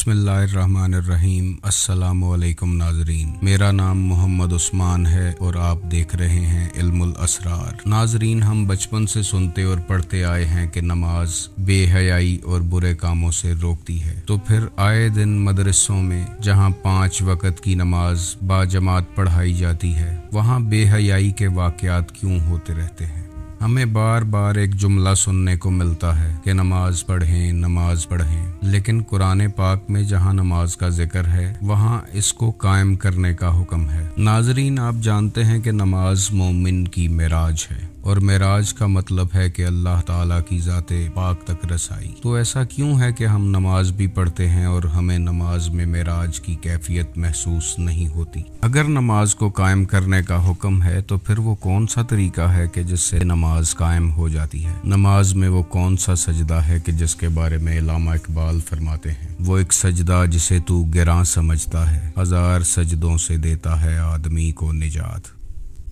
बिस्मिल्लाहिर्रहमानिर्रहीम। अस्सलामुअलैकुम नाजरीन, मेरा नाम मोहम्मद उस्मान है और आप देख रहे हैं इल्मुल असरार। नाजरीन, हम बचपन से सुनते और पढ़ते आए हैं कि नमाज बेहयाई और बुरे कामों से रोकती है। तो फिर आए दिन मदरसों में जहां 5 वक्त की नमाज बाजमात पढ़ाई जाती है, वहां बेहयाई के वाक़यात क्यों होते रहते हैं? हमें बार बार एक जुमला सुनने को मिलता है कि नमाज पढ़ें, लेकिन कुरान पाक में जहां नमाज का जिक्र है वहां इसको कायम करने का हुक्म है। नाजरीन, आप जानते हैं कि नमाज मोमिन की मेराज है और मेराज का मतलब है कि अल्लाह ताला की ज़ाते पाक तक रसाई। तो ऐसा क्यों है कि हम नमाज भी पढ़ते हैं और हमें नमाज में मेराज की कैफियत महसूस नहीं होती? अगर नमाज को कायम करने का हुक्म है तो फिर वो कौन सा तरीका है कि जिससे नमाज कायम हो जाती है? नमाज में वो कौन सा सजदा है कि जिसके बारे में इल्लामा इकबाल फरमाते हैं, वो एक सजदा जिसे तू गिरां समझता है, 1000 सजदों से देता है आदमी को निजात।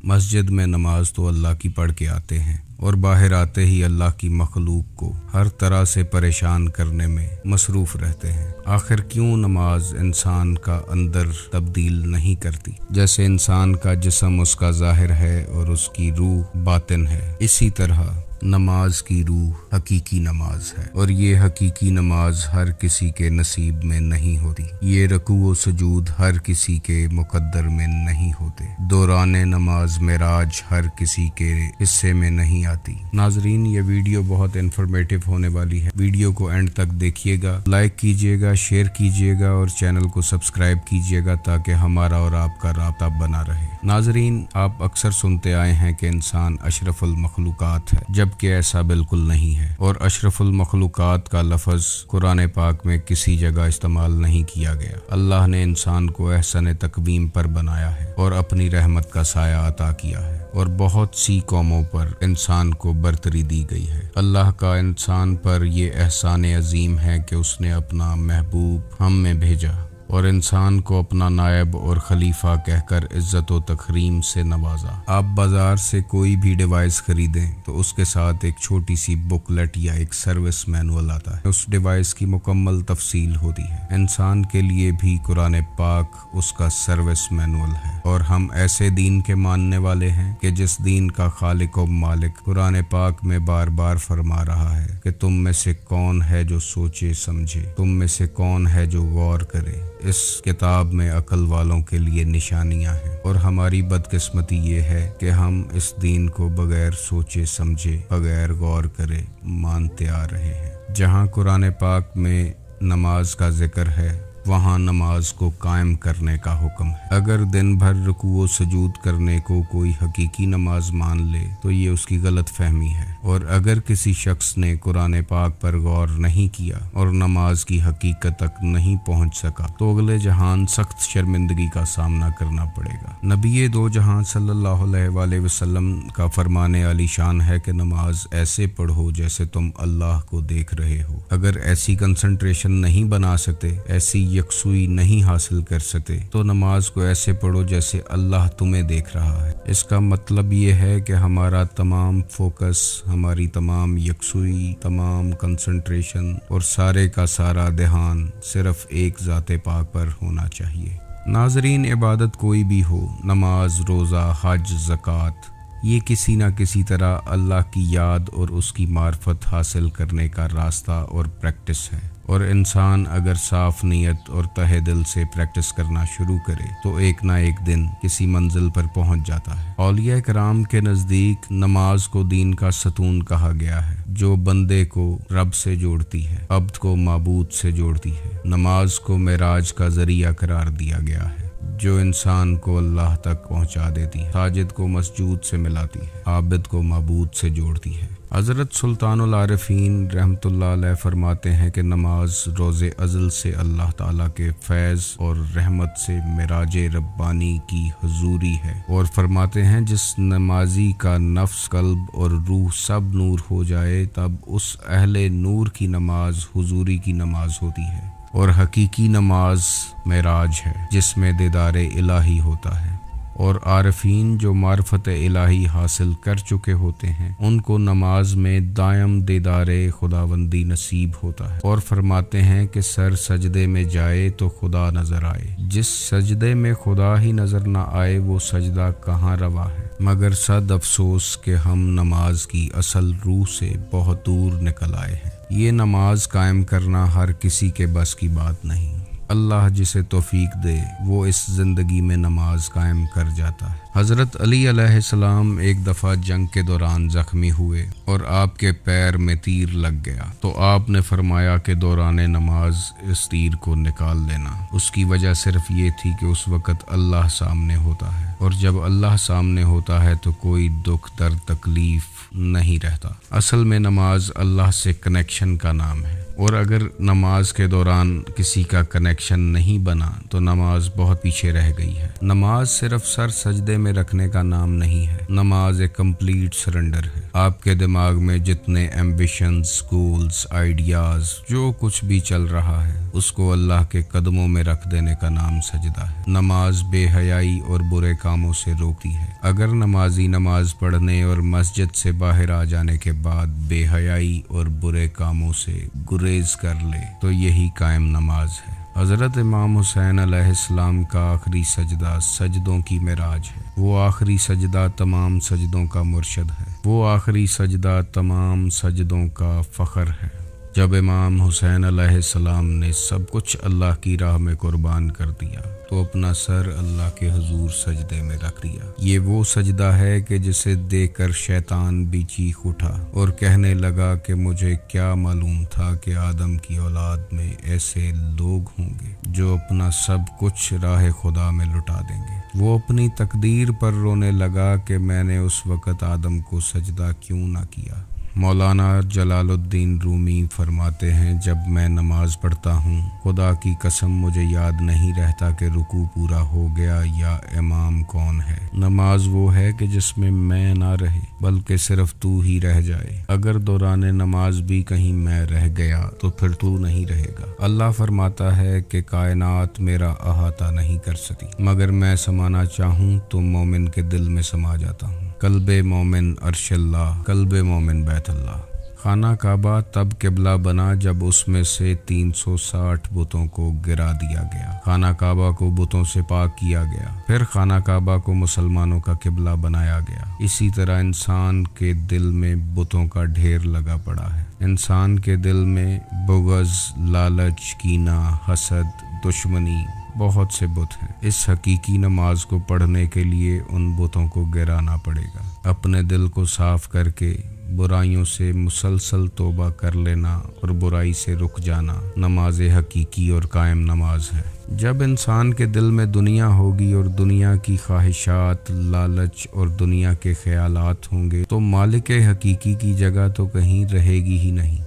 मस्जिद में नमाज तो अल्लाह की पढ़ के आते हैं और बाहर आते ही अल्लाह की मखलूक को हर तरह से परेशान करने में मसरूफ रहते हैं। आखिर क्यों नमाज इंसान का अंदर तब्दील नहीं करती? जैसे इंसान का जिस्म उसका ज़ाहिर है और उसकी रूह बातिन है, इसी तरह नमाज की रूह हकीकी नमाज है और ये हकीकी नमाज हर किसी के नसीब में नहीं होती। ये रकू व सुजूद हर किसी के मुकद्दर में नहीं होते। दौरान नमाज मेराज हर किसी के हिस्से में नहीं आती। नाजरीन, ये वीडियो बहुत इंफॉर्मेटिव होने वाली है। वीडियो को एंड तक देखिएगा, लाइक कीजिएगा, शेयर कीजिएगा और चैनल को सब्सक्राइब कीजिएगा ताकि हमारा और आपका राब्ता बना रहे। नाजरीन, आप अक्सर सुनते आए हैं कि इंसान अशरफुल मखलूकात है, जबकि ऐसा बिल्कुल नहीं है और अशरफुल मखलूकात का लफ्ज़ कुरान पाक में किसी जगह इस्तेमाल नहीं किया गया। अल्लाह ने इंसान को एहसन तकवीम पर बनाया है और अपनी रहमत का साया अता किया है और बहुत सी कौमों पर इंसान को बरतरी दी गई है। अल्लाह का इंसान पर ये एहसान अजीम है कि उसने अपना महबूब हम में भेजा और इंसान को अपना नायब और खलीफा कहकर इज्जत व तकरीम से नवाजा। आप बाजार से कोई भी डिवाइस खरीदें तो उसके साथ एक छोटी सी बुकलेट या एक सर्विस मैनुअल आता है। उस डिवाइस की मुकम्मल तफसील होती है। इंसान के लिए भी कुरान पाक उसका सर्विस मैनुअल है और हम ऐसे दीन के मानने वाले हैं कि जिस दीन का खालिक व मालिक कुरान पाक में बार बार फरमा रहा है कि तुम में से कौन है जो सोचे समझे, तुम में से कौन है जो गौर करे। इस किताब में अकल वालों के लिए निशानियां हैं और हमारी बदकिस्मती ये है कि हम इस दीन को बगैर सोचे समझे, बगैर गौर करे मानते आ रहे हैं। जहां कुरान पाक में नमाज का जिक्र है वहाँ नमाज को कायम करने का हुक्म है। अगर दिन भर रुकू व सजूद करने को कोई हकीकी नमाज मान ले तो ये उसकी गलत फहमी है और अगर किसी शख्स ने कुरान पाक पर गौर नहीं किया और नमाज की हकीकत तक नहीं पहुँच सका तो अगले जहान सख्त शर्मिंदगी का सामना करना पड़ेगा। नबी दो जहां सल्लल्लाहु अलैहि वसल्लम का फरमाने आली शान है कि नमाज ऐसे पढ़ो जैसे तुम अल्लाह को देख रहे हो। अगर ऐसी कंसंट्रेशन नहीं बना सकते, ऐसी यकसुई नहीं हासिल कर सकते तो नमाज को ऐसे पढ़ो जैसे अल्लाह तुम्हें देख रहा है। इसका मतलब ये है कि हमारा तमाम फोकस, हमारी तमाम यकसुई, तमाम कंसंट्रेशन और सारे का सारा ध्यान सिर्फ एक ज़ाते पाक पर होना चाहिए। नाजरीन, इबादत कोई भी हो, नमाज, रोज़ा, हज, ज़कात, ये किसी न किसी तरह अल्लाह की याद और उसकी मार्फत हासिल करने का रास्ता और प्रैक्टिस है और इंसान अगर साफ नीयत और तहे दिल से प्रैक्टिस करना शुरू करे तो एक ना एक दिन किसी मंजिल पर पहुंच जाता है। औलिया कराम के नज़दीक नमाज को दीन का सतून कहा गया है, जो बंदे को रब से जोड़ती है, अब्द को माबूद से जोड़ती है। नमाज को मेराज का जरिया करार दिया गया है जो इंसान को अल्लाह तक पहुंचा देती है, साजिद को मस्जूद से मिलाती है, आबिद को माबूद से जोड़ती है। हज़रत सुल्तानुल आरिफीन रहमतुल्लाह अलैह फरमाते हैं कि नमाज रोज़े अज़ल से अल्लाह ताला के फैज़ और रहमत से मिराज रब्बानी की हुजूरी है और फरमाते हैं जिस नमाजी का नफ्स, कल्ब और रूह सब नूर हो जाए तब उस अहले नूर की नमाज हुजूरी की नमाज होती है और हकीकी नमाज मेराज है जिसमें दीदार इलाही होता है। اور عارفین جو معرفت الہی حاصل کر چکے ہوتے ہیں ان کو نماز میں دائم دیدار خداوندی نصیب ہوتا ہے، اور فرماتے ہیں کہ سر سجدے میں جائے تو خدا نظر آئے۔ جس سجدے میں خدا ہی نظر نہ آئے وہ سجدہ کہاں روا ہے؟ مگر صد افسوس کہ ہم نماز کی اصل روح سے بہت دور نکل آئے ہیں۔ یہ نماز قائم کرنا ہر کسی کے بس کی بات نہیں۔ اللہ جسے توفیق دے وہ اس زندگی میں نماز قائم کر جاتا ہے۔ حضرت علی علیہ السلام ایک دفعہ جنگ کے دوران زخمی ہوئے اور آپ کے پیر میں تیر لگ گیا تو آپ نے فرمایا کہ دوران نماز اس تیر کو نکال لینا۔ اس کی وجہ صرف یہ تھی کہ اس وقت اللہ سامنے ہوتا ہے، اور جب اللہ سامنے ہوتا ہے تو کوئی دکھ درد تکلیف نہیں رہتا۔ اصل میں نماز اللہ سے کنیکشن کا نام ہے، اور اگر نماز کے دوران کسی کا کنیکشن نہیں بنا تو نماز بہت پیچھے رہ گئی ہے۔ نماز صرف سر سجدے میں رکھنے کا نام نہیں ہے، نماز ایک کمپلیٹ سرنڈر ہے۔ آپ کے دماغ میں جتنے ایمبیشنز، گولز، آئیڈیاز، جو کچھ بھی چل رہا ہے اس کو اللہ کے قدموں میں رکھ دینے کا نام سجدہ ہے۔ نماز بے حیائی اور برے کاموں سے روکتی ہے۔ اگر نمازی نماز پڑھنے اور مسجد سے باہر آ جانے کے بعد بے حیائی اور برے کاموں سے گریز کر لے تو یہی قائم نماز ہے۔ حضرت امام حسین علیہ السلام کا آخری سجدہ سجدوں کی معراج ہے۔ وہ آخری سجدہ تمام سجدوں کا مرشد ہے، وہ آخری سجدہ تمام سجدوں کا فخر ہے۔ جب امام حسین علیہ السلام نے سب کچھ اللہ کی راہ میں قربان کر دیا تو اپنا سر اللہ کے حضور سجدے میں رکھ دیا۔ یہ وہ سجدہ ہے کہ جسے دیکھ کر شیطان بھی چیخ اٹھا اور کہنے لگا کہ مجھے کیا معلوم تھا کہ آدم کی اولاد میں ایسے لوگ ہوں گے جو اپنا سب کچھ راہ خدا میں لٹا دیں گے۔ وہ اپنی تقدیر پر رونے لگا کہ میں نے اس وقت آدم کو سجدہ کیوں نہ کیا۔ مولانا جلال الدین رومی فرماتے ہیں جب میں نماز پڑھتا ہوں خدا کی قسم مجھے یاد نہیں رہتا کہ رکوع پورا ہو گیا یا امام کون ہے۔ نماز وہ ہے کہ جس میں میں نہ رہے بلکہ صرف تو ہی رہ جائے۔ اگر دوران نماز بھی کہیں میں رہ گیا تو پھر تو نہیں رہے گا۔ اللہ فرماتا ہے کہ کائنات میرا احاطہ نہیں کر سکی، مگر میں سمانا چاہوں تو مومن کے دل میں سما جاتا ہوں۔ قلب مومن عرش اللہ، قلب مومن بیت اللہ۔ خانہ کعبہ تب قبلہ بنا جب اس میں سے 360 بتوں کو گرا دیا گیا۔ خانہ کعبہ کو بتوں سے پاک کیا گیا، پھر خانہ کعبہ کو مسلمانوں کا قبلہ بنایا گیا۔ اسی طرح انسان کے دل میں بتوں کا ڈھیر لگا پڑا ہے۔ انسان کے دل میں بغض، لالچ، کینہ، حسد، دشمنی، بہت سے بت ہیں۔ اس حقیقی نماز کو پڑھنے کے لیے ان بتوں کو گرانا پڑے گا۔ اپنے دل کو صاف کر کے برائیوں سے مسلسل توبہ کر لینا اور برائی سے رک جانا نماز حقیقی اور قائم نماز ہے۔ جب انسان کے دل میں دنیا ہوگی اور دنیا کی خواہشات، لالچ اور دنیا کے خیالات ہوں گے تو مالک حقیقی کی جگہ تو کہیں رہے گی ہی نہیں۔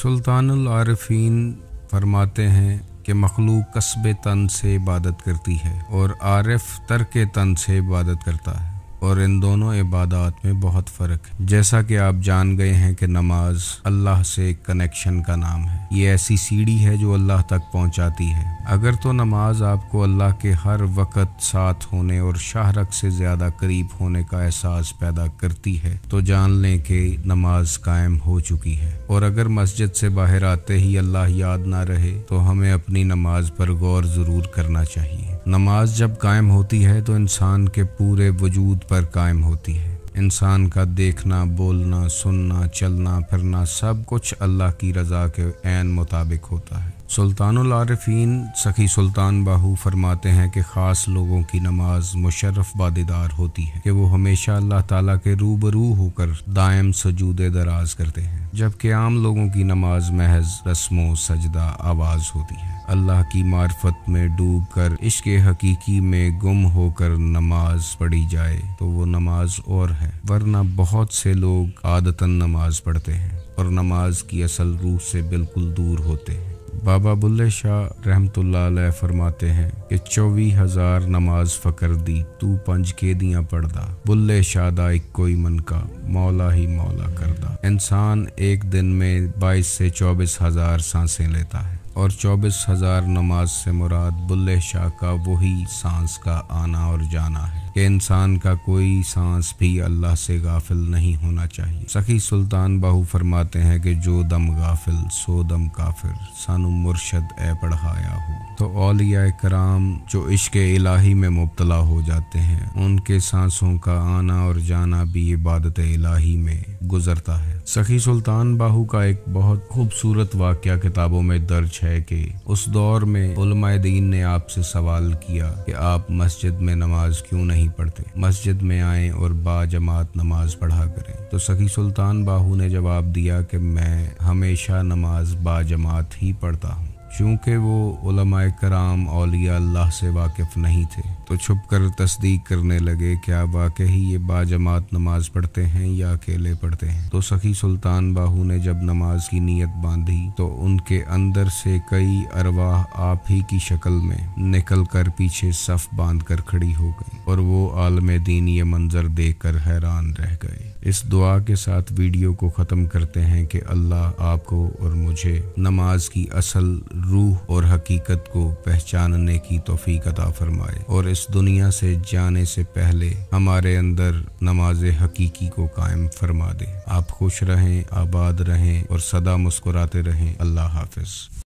سلطان العارفین فرماتے ہیں کہ مخلوق کسب تن سے عبادت کرتی ہے اور عارف ترک تن سے عبادت کرتا ہے، اور ان دونوں عبادات میں بہت فرق ہے۔ جیسا کہ آپ جان گئے ہیں کہ نماز اللہ سے کنیکشن کا نام ہے، یہ ایسی سیڑھی ہے جو اللہ تک پہنچاتی ہے۔ اگر تو نماز آپ کو اللہ کے ہر وقت ساتھ ہونے اور شاہرگ سے زیادہ قریب ہونے کا احساس پیدا کرتی ہے تو جان لیں کہ نماز قائم ہو چکی ہے۔ اور اگر مسجد سے باہر آتے ہی اللہ یاد نہ رہے تو ہمیں اپنی نماز پر غور ضرور کرنا چاہیے۔ نماز جب قائم ہوتی ہے تو انسان کے پورے وجود پر قائم ہوتی ہے۔ انسان کا دیکھنا، بولنا، سننا، چلنا پھرنا سب کچھ اللہ کی رضا کے عین مطابق ہوتا ہے۔ سلطان العارفین سخی سلطان باہو فرماتے ہیں کہ خاص لوگوں کی نماز مشرف بادیدار ہوتی ہے کہ وہ ہمیشہ اللہ تعالیٰ کے روبرو ہو کر دائم سجود دراز کرتے ہیں، جبکہ عام لوگوں کی نماز محض رسم و سجدہ آواز ہوتی ہے۔ اللہ کی معرفت میں ڈوب کر عشق حقیقی میں گم ہو کر نماز پڑھی جائے تو وہ نماز اور ہے، ورنہ بہت سے لوگ عادتاً نماز پڑھتے ہیں اور نماز کی اصل روح سے بالکل دور ہوتے ہیں۔ بابا بلے شاہ رحمت اللہ علیہ فرماتے ہیں کہ 24,000 نماز فکر دی تو 5 کے دیاں پڑھدا، بلے شاہ دا ایک کوئی من کا مولا ہی مولا کردا۔ انسان ایک دن میں 22 سے 24,000 سانسیں لیتا ہے، اور 24,000 نماز سے مراد بلے شاہ کا وہی سانس کا آنا اور جانا ہے۔ کہ इंसान का कोई सांस भी अल्लाह से गाफिल नहीं होना चाहिए। सखी सुल्तान बाहू फरमाते हैं कि जो दम गाफिल सो दम काफिर, सानू मुर्शद ए पढ़ाया हो। तो औलिया कराम जो इश्क इलाही में मुब्तला हो जाते हैं, उनके सांसों का आना और जाना भी इबादत इलाही में गुजरता है। सखी सुल्तान बाहू का एक बहुत खूबसूरत वाक़या किताबों में दर्ज है कि उस दौर में उलमाए दीन ने आपसे सवाल किया कि आप मस्जिद में नमाज क्यों नहीं पढ़ते, मस्जिद में आएं और बाजमात नमाज पढ़ा करें। तो सखी सुल्तान बाहू ने जवाब दिया कि मैं हमेशा नमाज बाजमात ही पढ़ता हूँ। चूँकि वो उलमाए कराम औलिया अल्लाह से वाकिफ़ नहीं थे तो छुप कर तस्दीक करने लगे, क्या वाकई ये बाजमात नमाज पढ़ते हैं या अकेले पढ़ते हैं। तो सखी सुल्तान बाहू ने जब नमाज की नीयत बांधी तो उनके अंदर से कई अरवाह आप ही की शक्ल में निकल कर पीछे सफ बांध कर खड़ी हो गई और वो आलम दीन ये मंजर देख कर हैरान रह गए। इस दुआ के साथ वीडियो को ख़त्म करते हैं कि अल्लाह आपको और मुझे नमाज की असल रूह और हकीकत को पहचानने की तौफीक अता फरमाए और इस दुनिया से जाने से पहले हमारे अंदर नमाज हकीकी को कायम फरमा दे। आप खुश रहें, आबाद रहें और सदा मुस्कुराते रहें। अल्लाह हाफिज।